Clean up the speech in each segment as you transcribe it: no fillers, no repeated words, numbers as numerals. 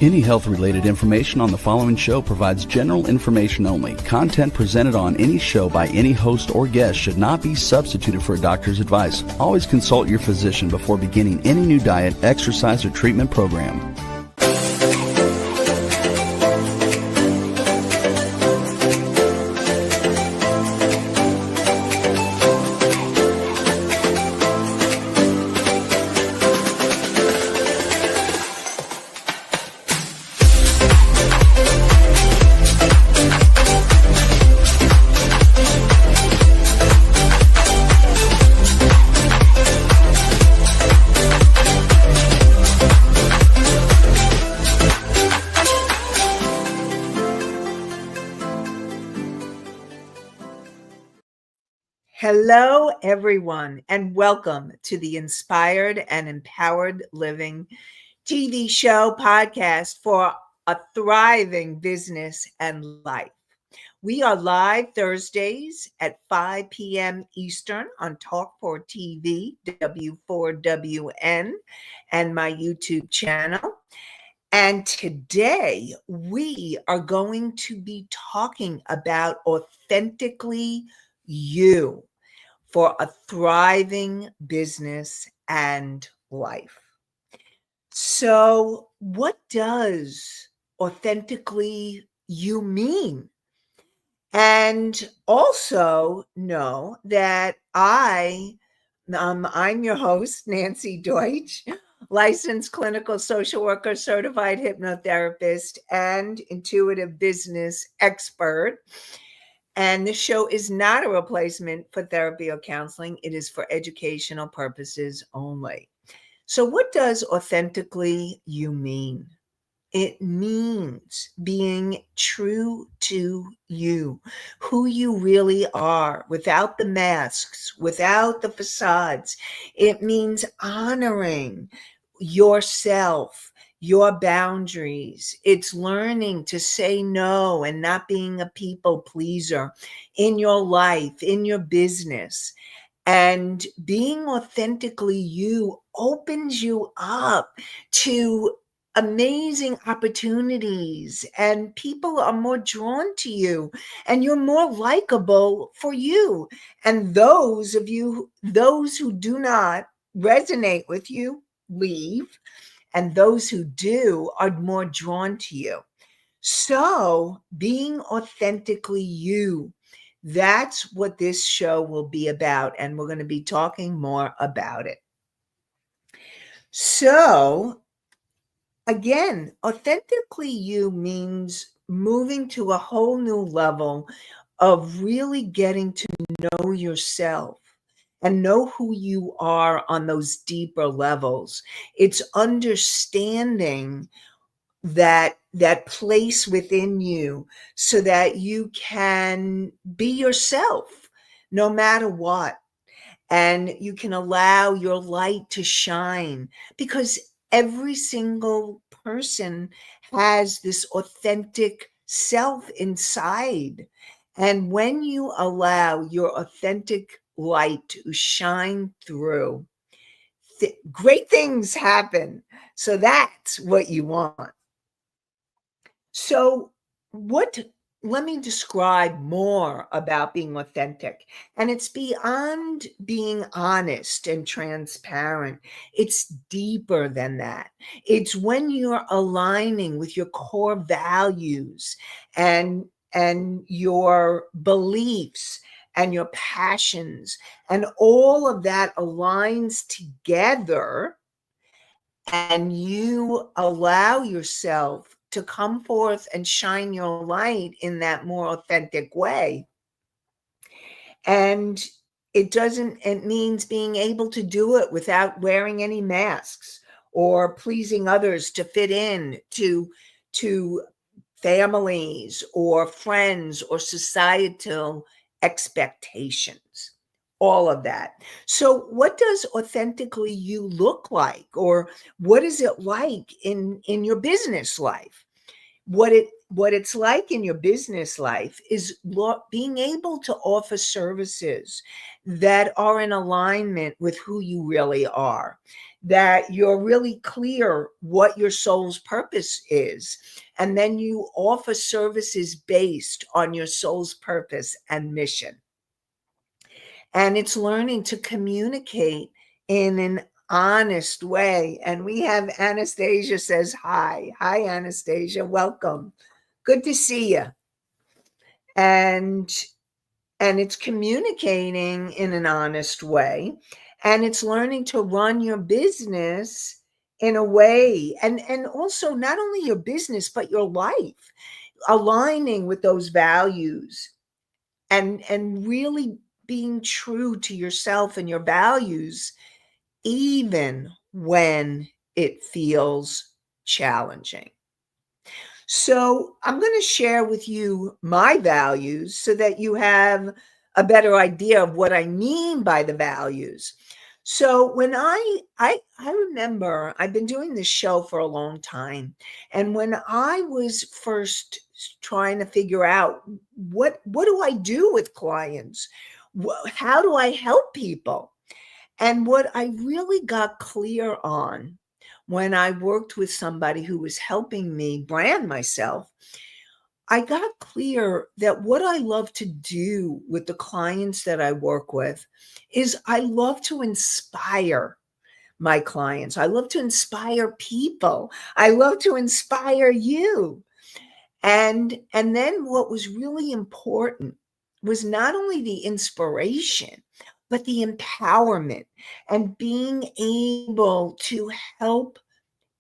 Any health-related information on the following show provides general information only. Content presented on any show by any host or guest should not be substituted for a doctor's advice. Always consult your physician before beginning any new diet, exercise, or treatment program. Hello, everyone, and welcome to the Inspired and Empowered Living TV show podcast for a thriving business and life. We are live Thursdays at 5 p.m. Eastern on Talk4 TV, W4WN, and my YouTube channel. And today we are going to be talking about Authentically You for a thriving business and life. So, what does authentically you mean? And also know that I'm your host, Nancy Deutsch, licensed clinical social worker, certified hypnotherapist, and intuitive business expert. And this show is not a replacement for therapy or counseling. It is for educational purposes only. So what does authentically you mean? It means being true to you, who you really are, without the masks, without the facades. It means honoring yourself, your boundaries. It's learning to say no and not being a people pleaser in your life, in your business. And being authentically you opens you up to amazing opportunities, and people are more drawn to you, and you're more likable for you. And those who do not resonate with you, leave. And those who do are more drawn to you. So being authentically you, that's what this show will be about. And we're going to be talking more about it. So again, authentically you means moving to a whole new level of really getting to know yourself and know who you are on those deeper levels. It's understanding that place within you so that you can be yourself no matter what. And you can allow your light to shine, because every single person has this authentic self inside. And when you allow your authentic light to shine through, great things happen. So that's what you want. So let me describe more about being authentic. And it's beyond being honest and transparent. It's deeper than that. It's when you're aligning with your core values and your beliefs and your passions, and all of that aligns together, and you allow yourself to come forth and shine your light in that more authentic way. And it means being able to do it without wearing any masks or pleasing others to fit in to families or friends or societal expectations, all of that. So what does authentically you look like, or what is it like in your business life? What it what it's like in your business life is being able to offer services that are in alignment with who you really are, that you're really clear what your soul's purpose is. And then you offer services based on your soul's purpose and mission. And it's learning to communicate in an honest way. And we have Anastasia says hi. Hi, Anastasia. Welcome. Good to see you. And it's communicating in an honest way, and it's learning to run your business in a way, and also not only your business but your life, aligning with those values, and really being true to yourself and your values, even when it feels challenging. So, I'm going to share with you my values so that you have a better idea of what I mean by the values. So, when I remember I've been doing this show for a long time, and when I was first trying to figure out what do I do with clients? How do I help people? And what I really got clear on when I worked with somebody who was helping me brand myself, I got clear that what I love to do with the clients that I work with is I love to inspire my clients. I love to inspire people. I love to inspire you. And then what was really important was not only the inspiration, but the empowerment and being able to help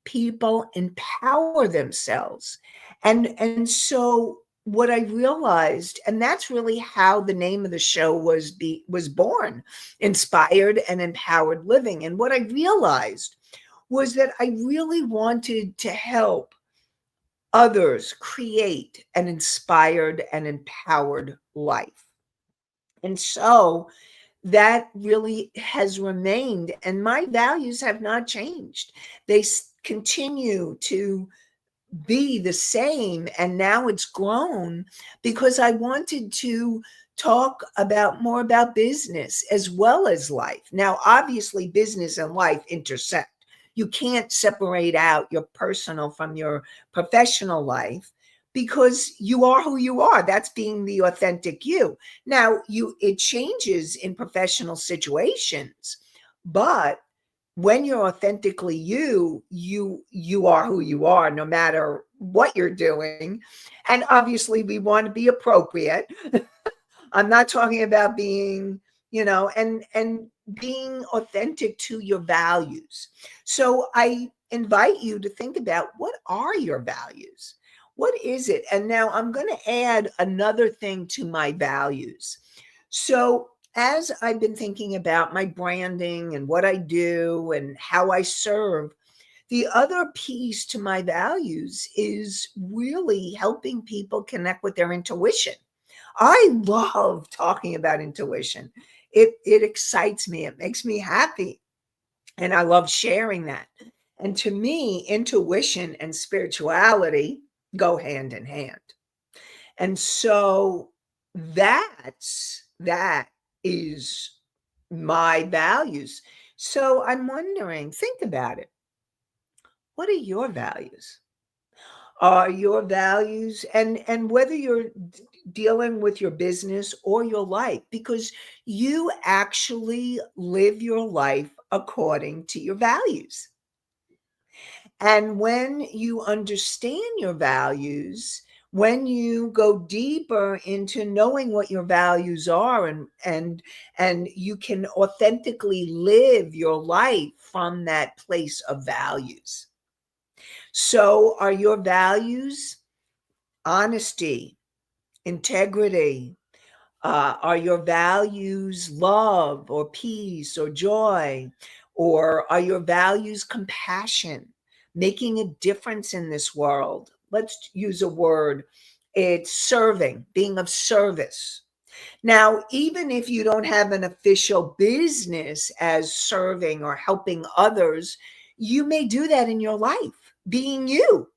people empower themselves. And so what I realized, and that's really how the name of the show was born, Inspired and Empowered Living. And what I realized was that I really wanted to help others create an inspired and empowered life. And so that really has remained, and my values have not changed. They continue to be the same, and now it's grown because I wanted to talk about more about business as well as life. Now, obviously, business and life intersect. You can't separate out your personal from your professional life because you are who you are. That's being the authentic you. Now, it changes in professional situations, but when you're authentically you are who you are no matter what you're doing. And obviously we want to be appropriate. I'm not talking about being, and being authentic to your values. So I invite you to think about, what are your values? What is it? And now I'm going to add another thing to my values. So as I've been thinking about my branding and what I do and how I serve, the other piece to my values is really helping people connect with their intuition. I love talking about intuition. It excites me. It makes me happy. And I love sharing that. And to me, intuition and spirituality go hand in hand. And so that is my values. So I'm wondering, think about it. What are your values? Are your values, and whether you're dealing with your business or your life, because you actually live your life according to your values. And when you understand your values, when you go deeper into knowing what your values are, and you can authentically live your life from that place of values. So are your values honesty, integrity? Are your values love or peace or joy? Or are your values compassion, making a difference in this world? Let's use a word. It's serving, being of service. Now, even if you don't have an official business as serving or helping others, you may do that in your life, being you.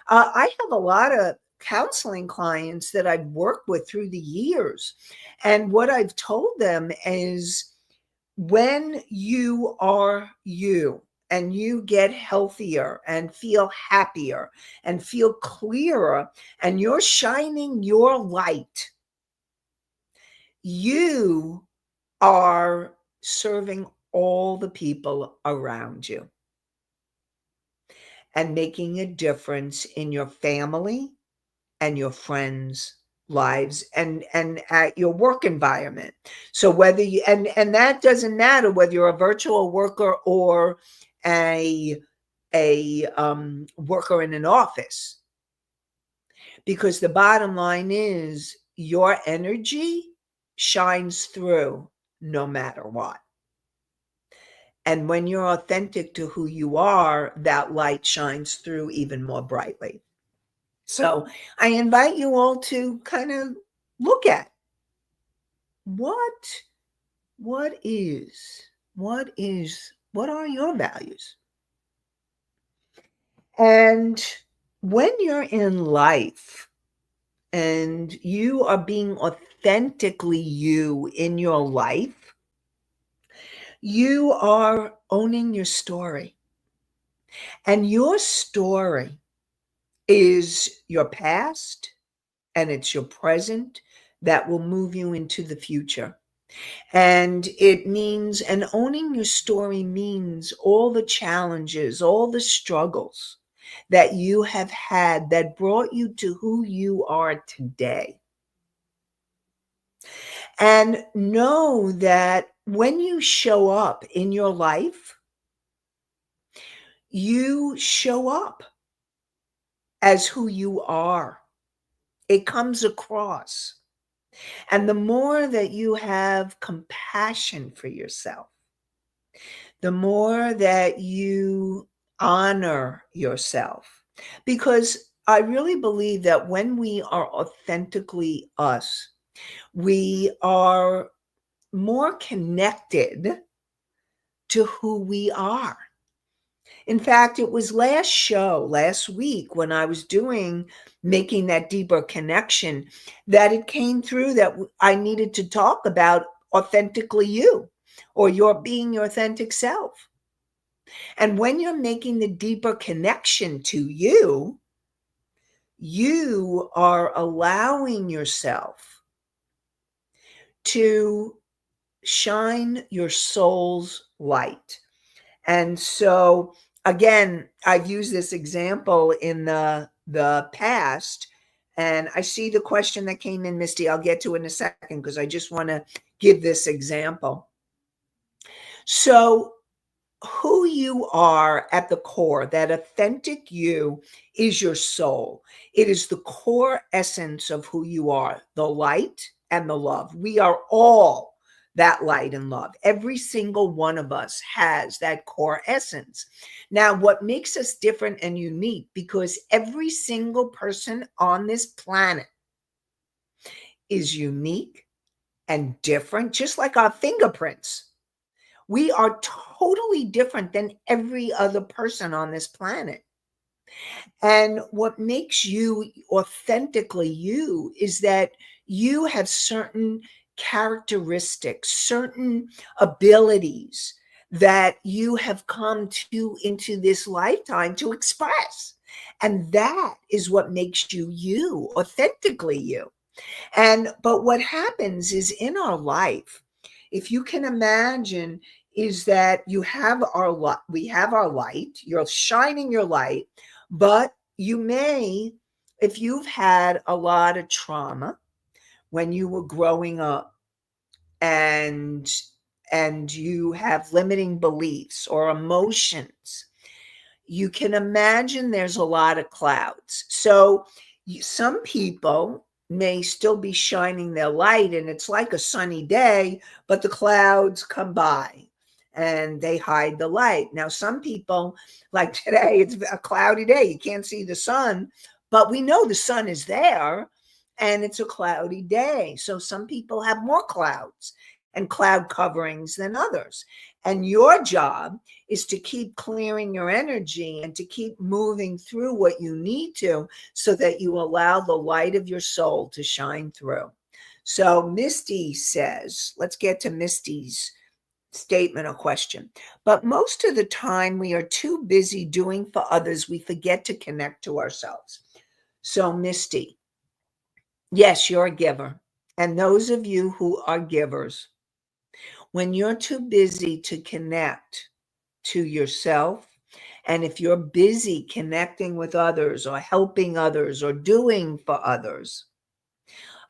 I have a lot of counseling clients that I've worked with through the years. And what I've told them is when you are you and you get healthier and feel happier and feel clearer and you're shining your light, you are serving all the people around you and making a difference in your family and your friends' lives and at your work environment. So whether you and that doesn't matter whether you're a virtual worker or a worker in an office, because the bottom line is your energy shines through no matter what. And when you're authentic to who you are, that light shines through even more brightly. So I invite you all to kind of look at what what is what are your values? And when you're in life and you are being authentically you in your life, you are owning your story. And your story is your past and it's your present that will move you into the future. And it means, and owning your story means all the challenges, all the struggles that you have had that brought you to who you are today. And know that when you show up in your life, you show up as who you are. It comes across. And the more that you have compassion for yourself, the more that you honor yourself. Because I really believe that when we are authentically us, we are more connected to who we are. In fact, it was last week, when I was making that deeper connection, that it came through that I needed to talk about authentically you, or your being your authentic self. And when you're making the deeper connection to you, you are allowing yourself to shine your soul's light. And so, again, I've used this example in the past, and I see the question that came in, Misty. I'll get to it in a second because I just want to give this example. So, who you are at the core, that authentic you, is your soul. It is the core essence of who you are, the light and the love. We are all that light and love. Every single one of us has that core essence. Now, what makes us different and unique, because every single person on this planet is unique and different, just like our fingerprints. We are totally different than every other person on this planet. And what makes you authentically you is that you have certain characteristics, certain abilities that you have come to into this lifetime to express. And that is what makes you, authentically you. But what happens is, in our life, if you can imagine, is that you have our light, we have our light, you're shining your light, but you may, if you've had a lot of trauma when you were growing up, and you have limiting beliefs or emotions, you can imagine there's a lot of clouds. So some people may still be shining their light and it's like a sunny day, but the clouds come by and they hide the light. Now, some people, like today, it's a cloudy day. You can't see the sun, but we know the sun is there and it's a cloudy day. So some people have more clouds and cloud coverings than others. And your job is to keep clearing your energy and to keep moving through what you need to so that you allow the light of your soul to shine through. So Misty says, let's get to Misty's statement or question. But most of the time, we are too busy doing for others, we forget to connect to ourselves. So, Misty, yes, you're a giver. And those of you who are givers, when you're too busy to connect to yourself, and if you're busy connecting with others or helping others or doing for others,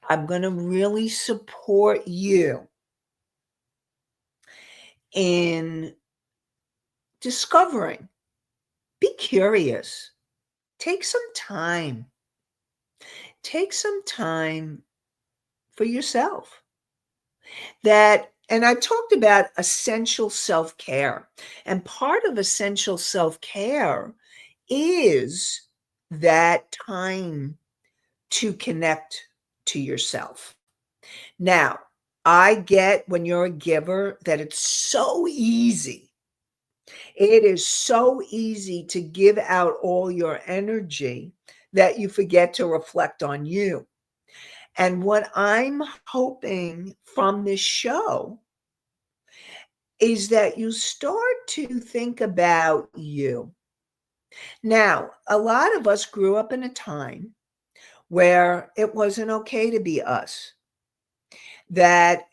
I'm going to really support you in discovering. Be curious. Take some time. Take some time for yourself. And I talked about essential self-care. And part of essential self-care is that time to connect to yourself. Now, I get when you're a giver that it's so easy. It is so easy to give out all your energy that you forget to reflect on you. And what I'm hoping from this show is that you start to think about you. Now, a lot of us grew up in a time where it wasn't okay to be us,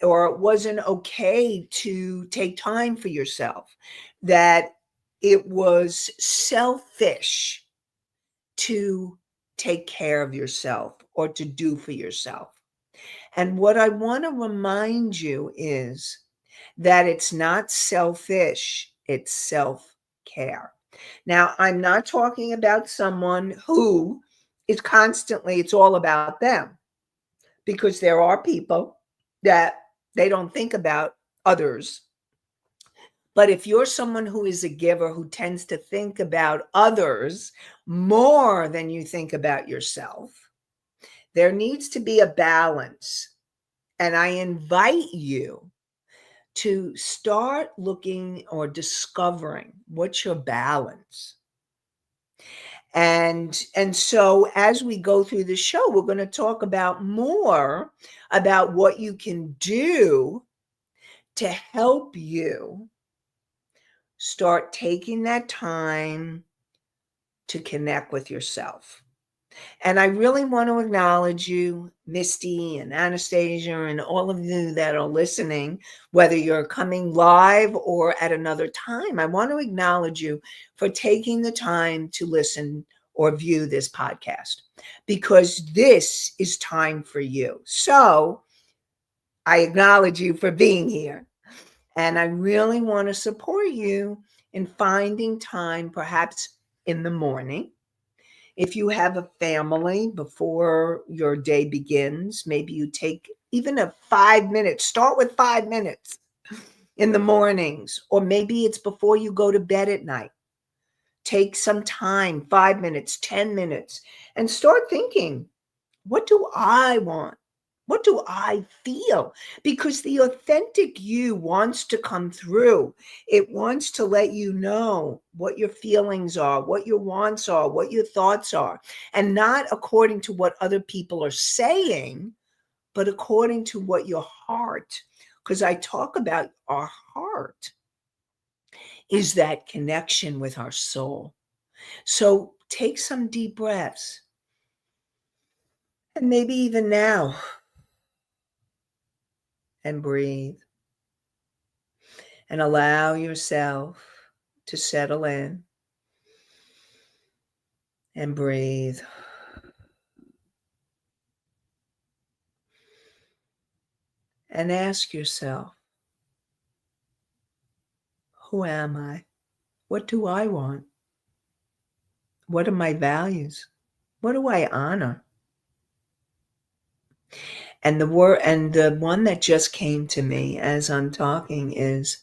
or it wasn't okay to take time for yourself, that it was selfish to take care of yourself or to do for yourself. And what I want to remind you is that it's not selfish, it's self-care. Now, I'm not talking about someone who is constantly, it's all about them, because there are people that they don't think about others. But if you're someone who is a giver who tends to think about others more than you think about yourself, there needs to be a balance. And I invite you to start looking or discovering what's your balance. And so as we go through the show, we're going to talk about more about what you can do to help you start taking that time to connect with yourself. And I really want to acknowledge you, Misty and Anastasia, and all of you that are listening, whether you're coming live or at another time. I want to acknowledge you for taking the time to listen or view this podcast, because this is time for you. So I acknowledge you for being here. And I really want to support you in finding time, perhaps in the morning. If you have a family before your day begins, maybe you take even a 5 minute, start with 5 minutes in the mornings, or maybe it's before you go to bed at night. Take some time, 5 minutes, 10 minutes, and start thinking, what do I want? What do I feel? Because the authentic you wants to come through. It wants to let you know what your feelings are, what your wants are, what your thoughts are, and not according to what other people are saying, but according to what your heart, because I talk about our heart, is that connection with our soul. So take some deep breaths. And maybe even now, and breathe. And allow yourself to settle in and breathe. And ask yourself, who am I? What do I want? What are my values? What do I honor? And the one that just came to me as I'm talking is,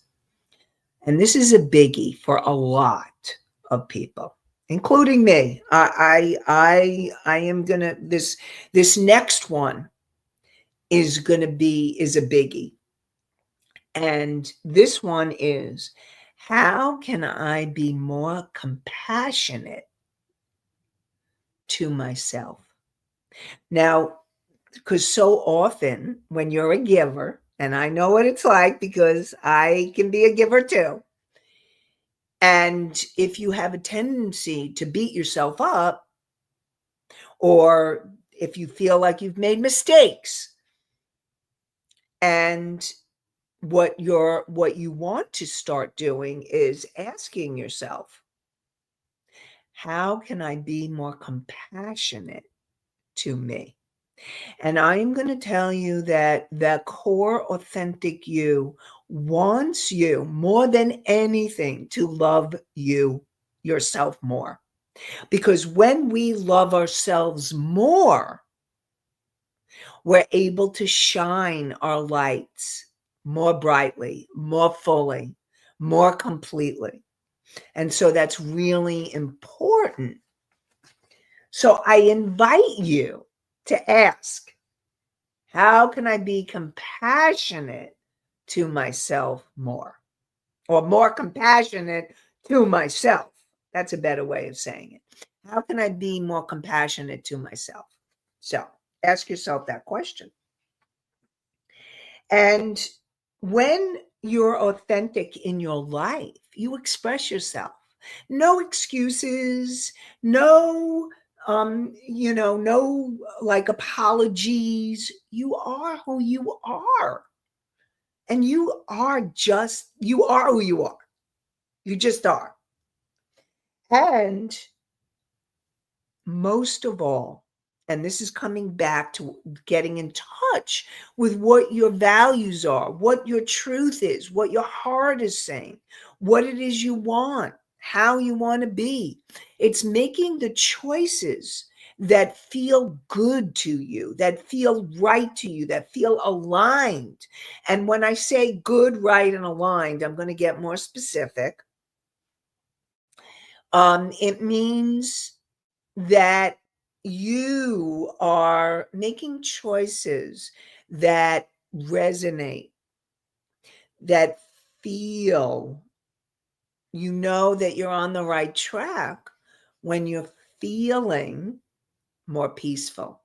and this is a biggie for a lot of people, including me. I am gonna, this next one is a biggie. And this one is, how can I be more compassionate to myself? Now, because so often when you're a giver, and I know what it's like because I can be a giver too. And if you have a tendency to beat yourself up, or if you feel like you've made mistakes, and what you want to start doing is asking yourself, how can I be more compassionate to me? And I'm going to tell you that the core authentic you wants you more than anything to love yourself more. Because when we love ourselves more, we're able to shine our lights more brightly, more fully, more completely. And so that's really important. So I invite you to ask, how can I be compassionate to myself more? Or more compassionate to myself? That's a better way of saying it. How can I be more compassionate to myself? So ask yourself that question. And when you're authentic in your life, you express yourself. No excuses, no no like apologies. You are who you are. And you are who you are. You just are. And most of all, and this is coming back to getting in touch with what your values are, what your truth is, what your heart is saying, what it is you want, how you want to be. It's making the choices that feel good to you, that feel right to you, that feel aligned. And when I say good, right, and aligned, I'm going to get more specific. It means that you are making choices that resonate, that feel, you know that you're on the right track when you're feeling more peaceful,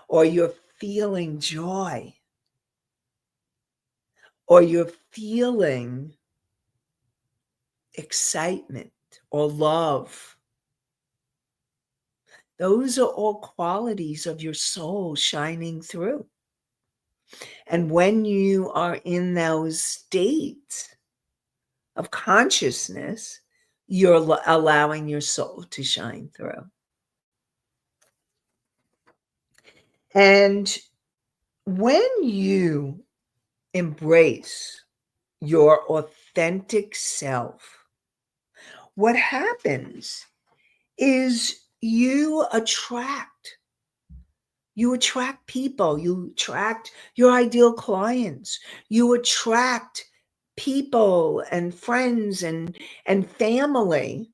or you're feeling joy, or you're feeling excitement or love. Those are all qualities of your soul shining through. And when you are in those states of consciousness, you're allowing your soul to shine through. And when you embrace your authentic self, what happens is you attract people, you attract your ideal clients, you attract people and friends and family.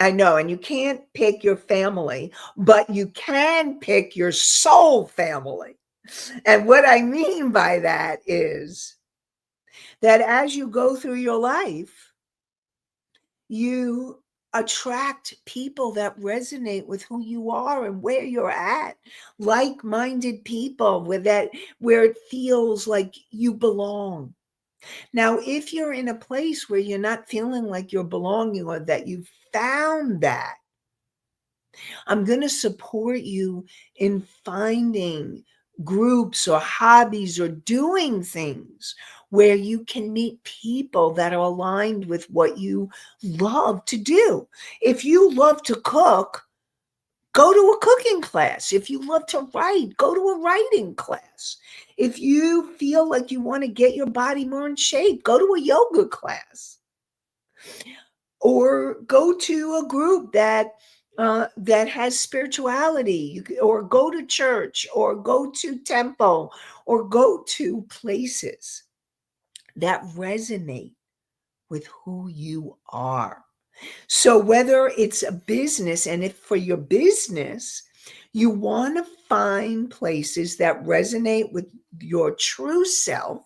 I know, and you can't pick your family, but you can pick your soul family. And what I mean by that is that as you go through your life, you attract people that resonate with who you are and where you're at, like-minded people where it feels like you belong. Now, if you're in a place where you're not feeling like you're belonging, or that you found that, I'm going to support you in finding groups or hobbies or doing things where you can meet people that are aligned with what you love to do. If you love to cook, go to a cooking class. If you love to write, go to a writing class. If you feel like you want to get your body more in shape, go to a yoga class. Or go to a group that has spirituality, or go to church, or go to temple, or go to places that resonate with who you are. So whether it's a business, and if for your business, you want to find places that resonate with your true self,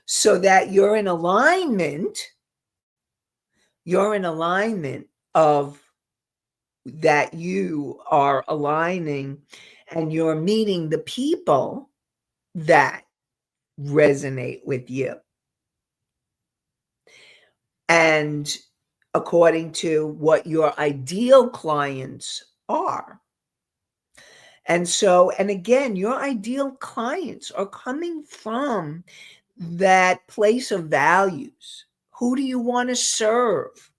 so that you're in alignment of that you are aligning and you're meeting the people that resonate with you. And according to what your ideal clients are. And so, and again, your ideal clients are coming from that place of values. Who do you want to serve?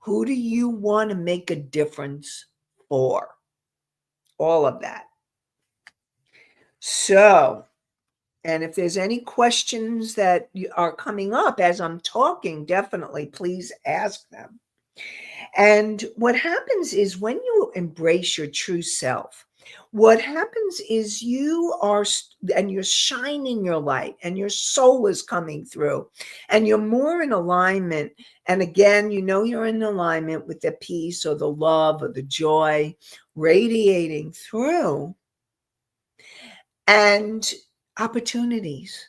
Who do you want to make a difference for? All of that. So, and if there's any questions that are coming up as I'm talking, definitely please ask them. And what happens is when you embrace your true self, what happens is and you're shining your light and your soul is coming through and you're more in alignment. And again, you're in alignment with the peace or the love or the joy radiating through and opportunities.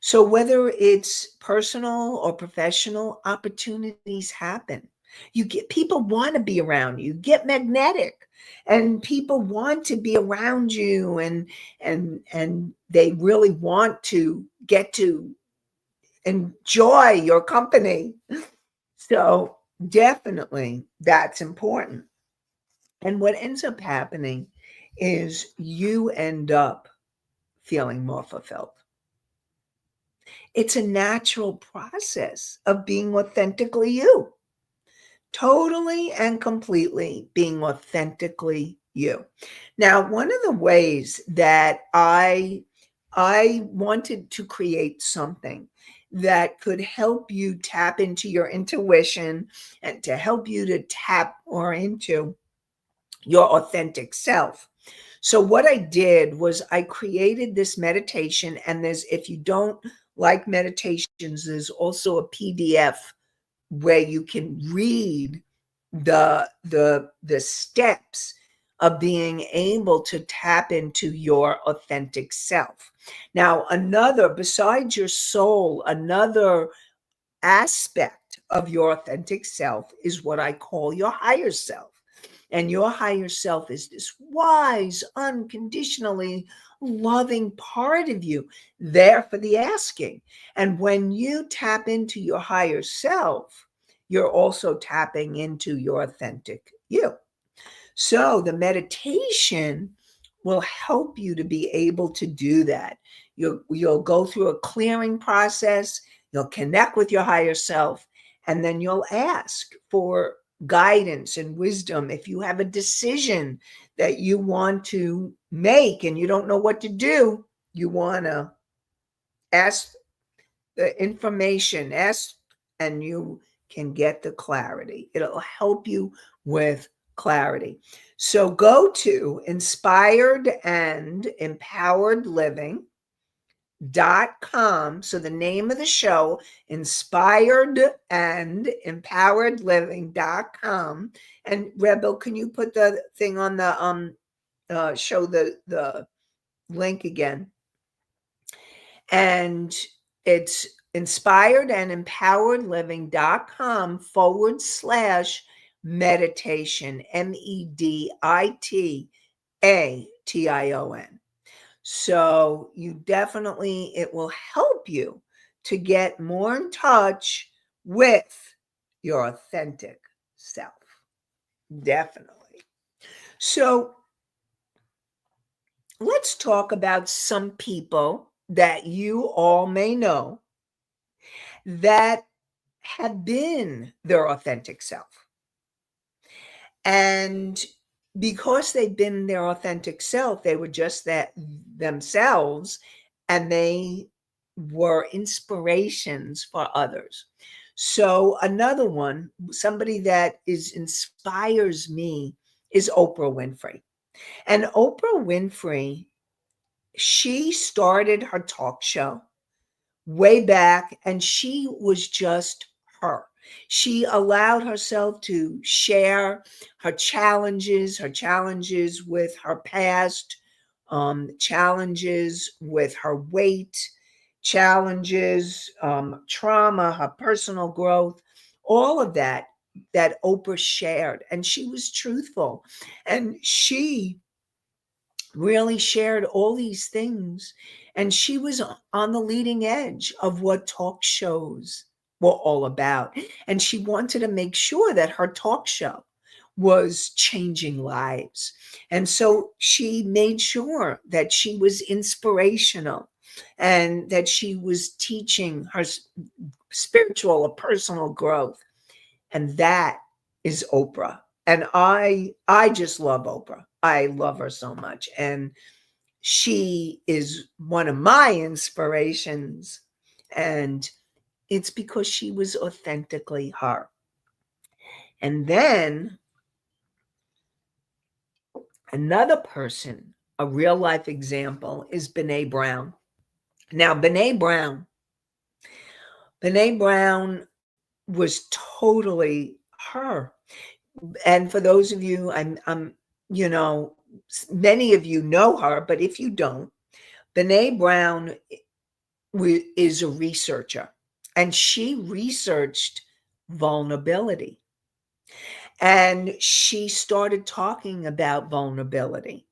So whether it's personal or professional, opportunities happen. You get people want to be around you, get magnetic, and people want to be around you and they really want to get to enjoy your company. So definitely that's important. And what ends up happening is you end up feeling more fulfilled. It's a natural process of being authentically you, totally and completely being authentically you. Now, one of the ways that I wanted to create something that could help you tap into your intuition and to help you to tap or into your authentic self. So what I did was I created this meditation, and if you don't like meditations, there's also a PDF where you can read the steps of being able to tap into your authentic self. Now, besides your soul, another aspect of your authentic self is what I call your higher self. And your higher self is this wise, unconditionally loving part of you, there for the asking. And when you tap into your higher self, you're also tapping into your authentic you. So the meditation will help you to be able to do that. You'll go through a clearing process, you'll connect with your higher self, and then you'll ask for guidance and wisdom. If you have a decision that you want to make and you don't know what to do, you want to ask the information, and you can get the clarity. It'll help you with clarity. So go to inspiredandempoweredliving.com. So the name of the show, inspiredandempoweredliving.com. And Rebel, can you put the thing on the show the link again? And it's inspiredandempoweredliving.com/meditation, meditation. So it will help you to get more in touch with your authentic self. Definitely. So let's talk about some people that you all may know that have been their authentic self. And because they've been their authentic self, they were just that themselves, and they were inspirations for others. So another one, somebody that inspires me, is Oprah Winfrey. And Oprah Winfrey, she started her talk show way back, and she was just her. She allowed herself to share her challenges with her past, challenges with her weight, challenges, trauma, her personal growth, all of that Oprah shared. And she was truthful. And she really shared all these things. And she was on the leading edge of what talk shows were all about. And she wanted to make sure that her talk show was changing lives. And so she made sure that she was inspirational and that she was teaching her spiritual or personal growth. And that is Oprah. And I just love Oprah. I love her so much. And she is one of my inspirations. And it's because she was authentically her. And then another person, a real life example, is Brene Brown. Now, Brene Brown was totally her. And for those of you, you know, many of you know her, but if you don't, Brene Brown is a researcher, and she researched vulnerability. And she started talking about vulnerability.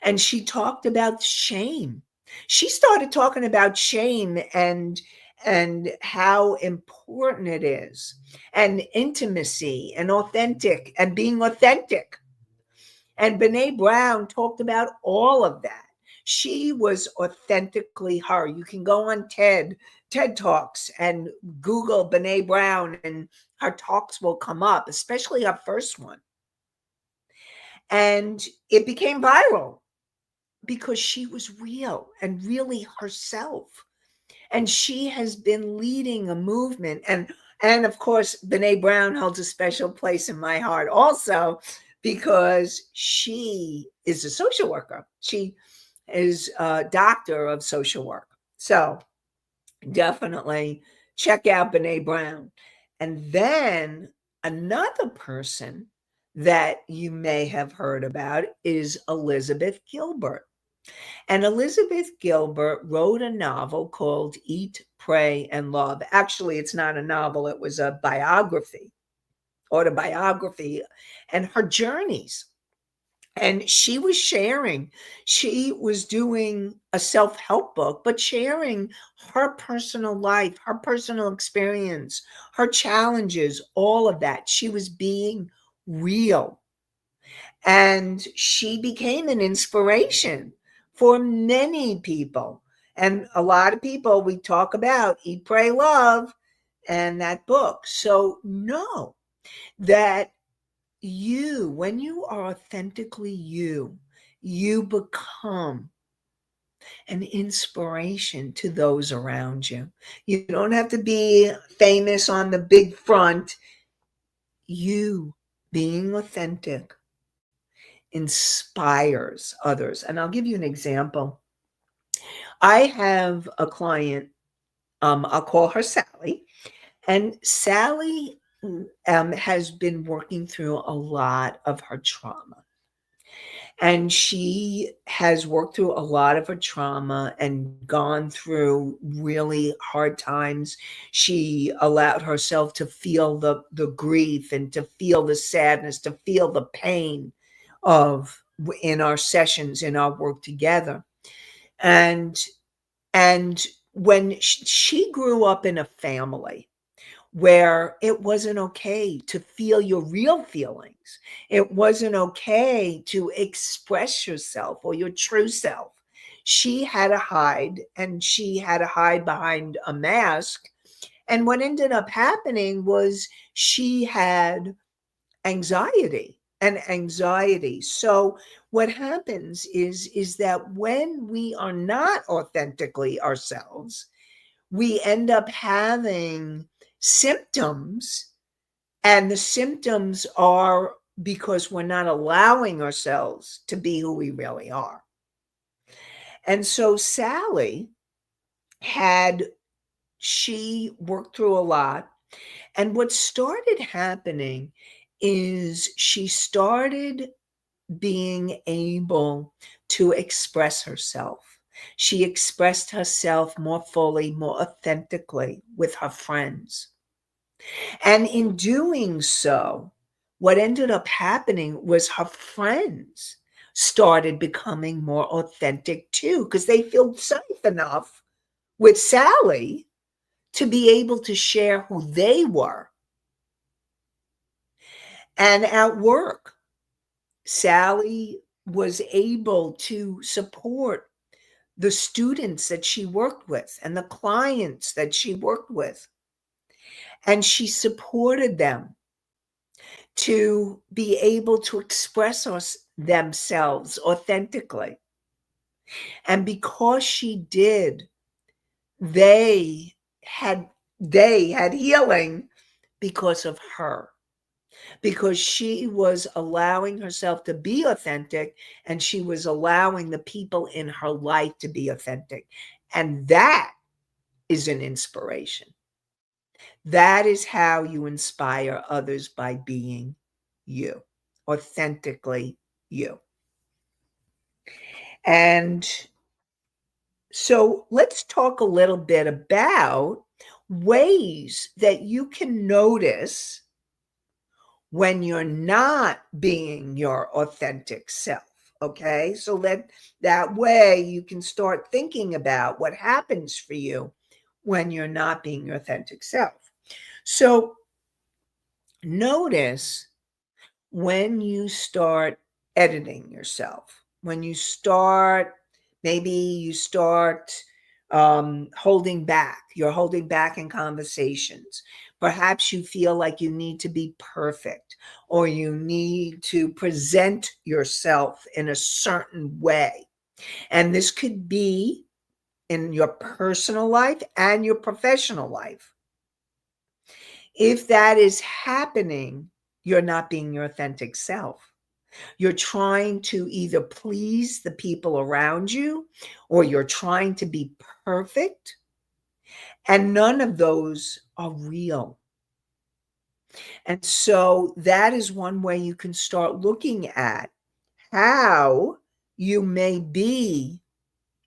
And she talked about shame. She started talking about shame and how important it is, and intimacy and authentic and being authentic. And Brene Brown talked about all of that. She was authentically her. You can go on TED Talks and Google Brene Brown, and her talks will come up, especially her first one. And it became viral because she was real and really herself. And she has been leading a movement. And of course, Brene Brown holds a special place in my heart also, because she is a social worker. She is a doctor of social work. So definitely check out Brene Brown. And then another person that you may have heard about is Elizabeth Gilbert. And Elizabeth Gilbert wrote a novel called Eat, Pray, and Love. Actually, it's not a novel, it was a autobiography, and her journeys. And she was doing a self help book, but sharing her personal life, her personal experience, her challenges, all of that. She was being real. And she became an inspiration for many people. And a lot of people, we talk about Eat, Pray, Love and that book. So know that when you are authentically you become an inspiration to those around you. You don't have to be famous on the big front. You being authentic inspires others. And I'll give you an example. I have a client, I'll call her Sally, and Sally has been working through a lot of her trauma. And she has worked through a lot of her trauma and gone through really hard times. She allowed herself to feel the grief and to feel the sadness, to feel the pain of in our sessions, in our work together. And when she grew up in a family where it wasn't okay to feel your real feelings. It wasn't okay to express yourself or your true self. She had to hide, and she had to hide behind a mask. And what ended up happening was she had anxiety. So what happens is that when we are not authentically ourselves, we end up having symptoms, and the symptoms are because we're not allowing ourselves to be who we really are. And so Sally she worked through a lot, and what started happening is she started being able to express herself. She expressed herself more fully, more authentically with her friends. And in doing so, what ended up happening was her friends started becoming more authentic too, because they feel safe enough with Sally to be able to share who they were. And at work, Sally was able to support the students that she worked with and the clients that she worked with. And she supported them to be able to express themselves authentically. And because she did, they they had healing because of her, because she was allowing herself to be authentic, and she was allowing the people in her life to be authentic. And that is an inspiration. That is how you inspire others, by being you, authentically you. And so let's talk a little bit about ways that you can notice when you're not being your authentic self. Okay. So that way you can start thinking about what happens for you when you're not being your authentic self. So notice when you start editing yourself, when you start, maybe you start holding back, you're holding back in conversations. Perhaps you feel like you need to be perfect, or you need to present yourself in a certain way. And this could be in your personal life and your professional life. If that is happening, you're not being your authentic self. You're trying to either please the people around you, or you're trying to be perfect. And none of those are real. And so that is one way you can start looking at how you may be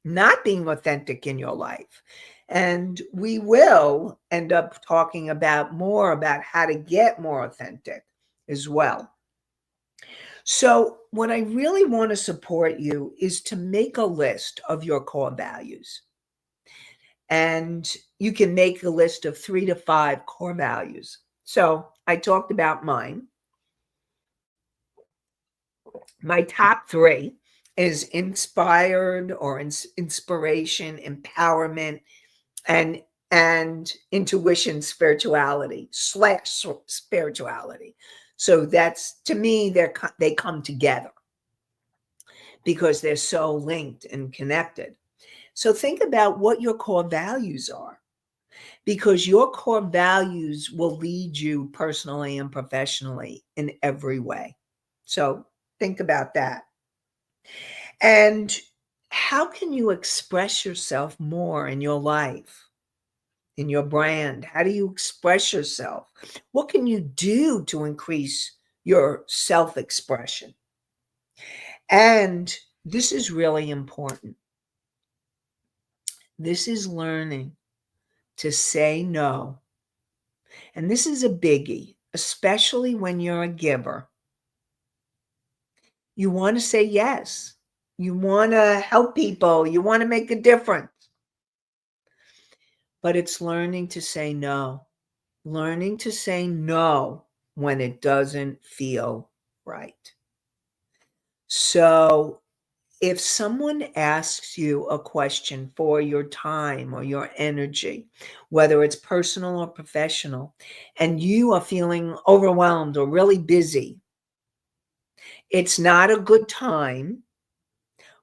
not being authentic in your life. And we will end up talking about more about how to get more authentic as well. So, what I really want to support you is to make a list of your core values. And you can make a list of 3 to 5 core values. So, I talked about mine. My top 3 is inspired, or inspiration, empowerment, and intuition, spirituality slash spirituality. So that's, to me, they come together because they're so linked and connected. So think about what your core values are, because your core values will lead you personally and professionally in every way. So think about that. And how can you express yourself more in your life, in your brand? How do you express yourself? What can you do to increase your self expression? And this is really important. This is learning to say no. And this is a biggie, especially when you're a giver. You want to say yes. You want to help people. You want to make a difference. But it's learning to say no. Learning to say no when it doesn't feel right. So if someone asks you a question for your time or your energy, whether it's personal or professional, and you are feeling overwhelmed or really busy, it's not a good time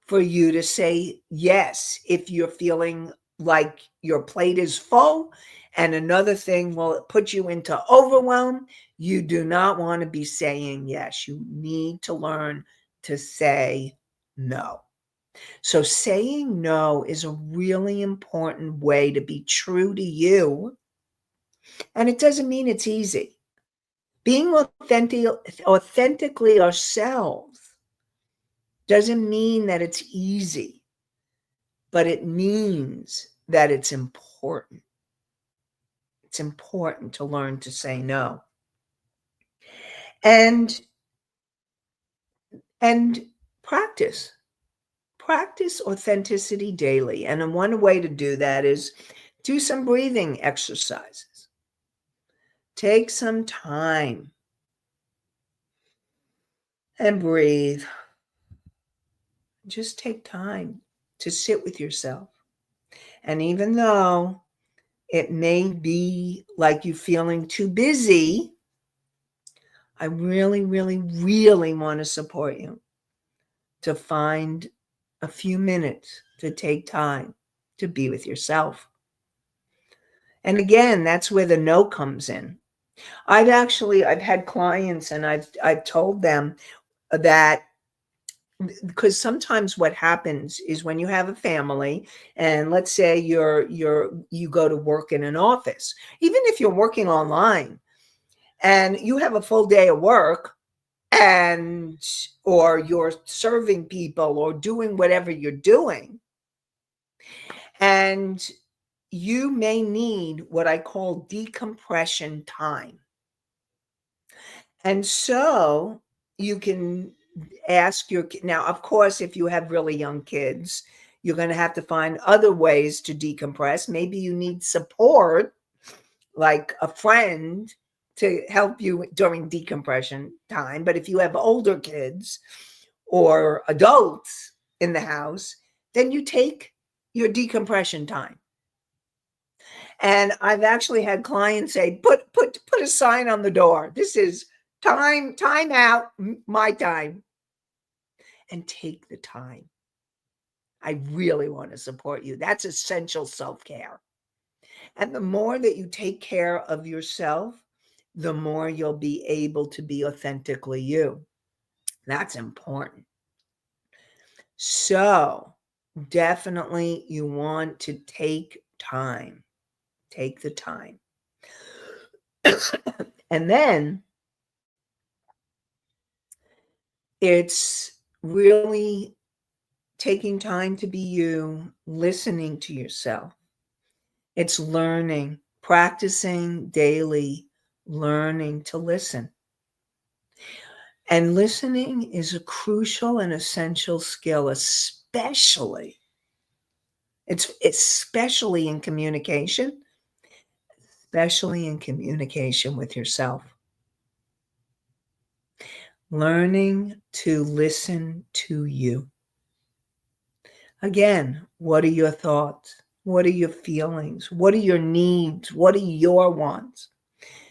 for you to say yes if you're feeling like your plate is full and another thing will put you into overwhelm. You do not want to be saying yes. You need to learn to say no. So saying no is a really important way to be true to you. And it doesn't mean it's easy. Being authentically, ourselves, doesn't mean that it's easy. but it means that it's important. It's important to learn to say no. And practice. Practice authenticity daily. And one way to do that is do some breathing exercises. Take some time and breathe. Just take time to sit with yourself. And even though it may be like you feeling too busy, I really, really, really want to support you to find a few minutes to take time to be with yourself. And again, that's where the no comes in. I've had clients, and I've told them that, because sometimes what happens is when you have a family, and let's say you go to work in an office, even if you're working online and you have a full day of work, and or you're serving people or doing whatever you're doing, and you may need what I call decompression time. And so you can ask your now, of course, if you have really young kids, you're going to have to find other ways to decompress. Maybe you need support, like a friend, to help you during decompression time. But if you have older kids or adults in the house, then you take your decompression time. And I've actually had clients say, put a sign on the door. This is time out, my time. And take the time. I really want to support you. That's essential self-care. And the more that you take care of yourself, the more you'll be able to be authentically you. That's important. So definitely you want to take time. Take the time. And then it's really taking time to be you, listening to yourself. It's learning, practicing daily, learning to listen. And listening is a crucial and essential skill, especially in communication, especially in communication with yourself. Learning to listen to you. Again, what are your thoughts? What are your feelings? What are your needs? What are your wants?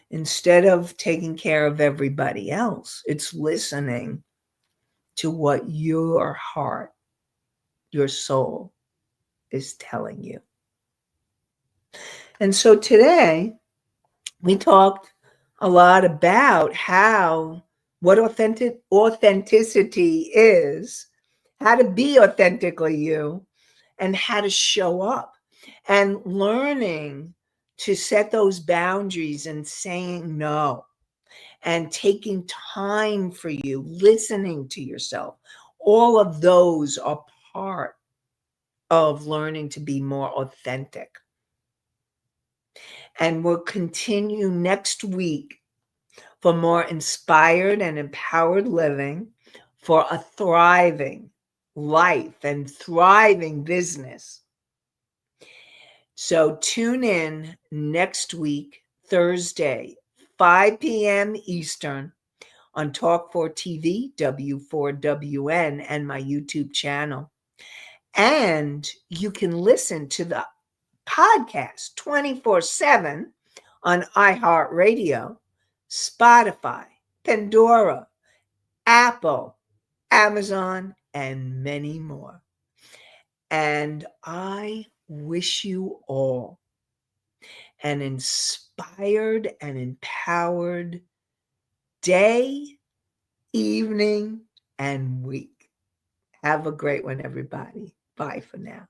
Instead of taking care of everybody else, it's listening to what your heart, your soul is telling you. And so today we talked a lot about what authenticity is, how to be authentically you, and how to show up, and learning to set those boundaries and saying no, and taking time for you, listening to yourself. All of those are part of learning to be more authentic. And we'll continue next week for more inspired and empowered living, for a thriving life and thriving business. So tune in next week, Thursday, 5 p.m. Eastern, on Talk 4 TV, W4WN, and my YouTube channel. And you can listen to the podcast 24/7 on iHeartRadio, Spotify, Pandora, Apple, Amazon, and many more. And I wish you all an inspired and empowered day, evening, and week. Have a great one, everybody. Bye for now.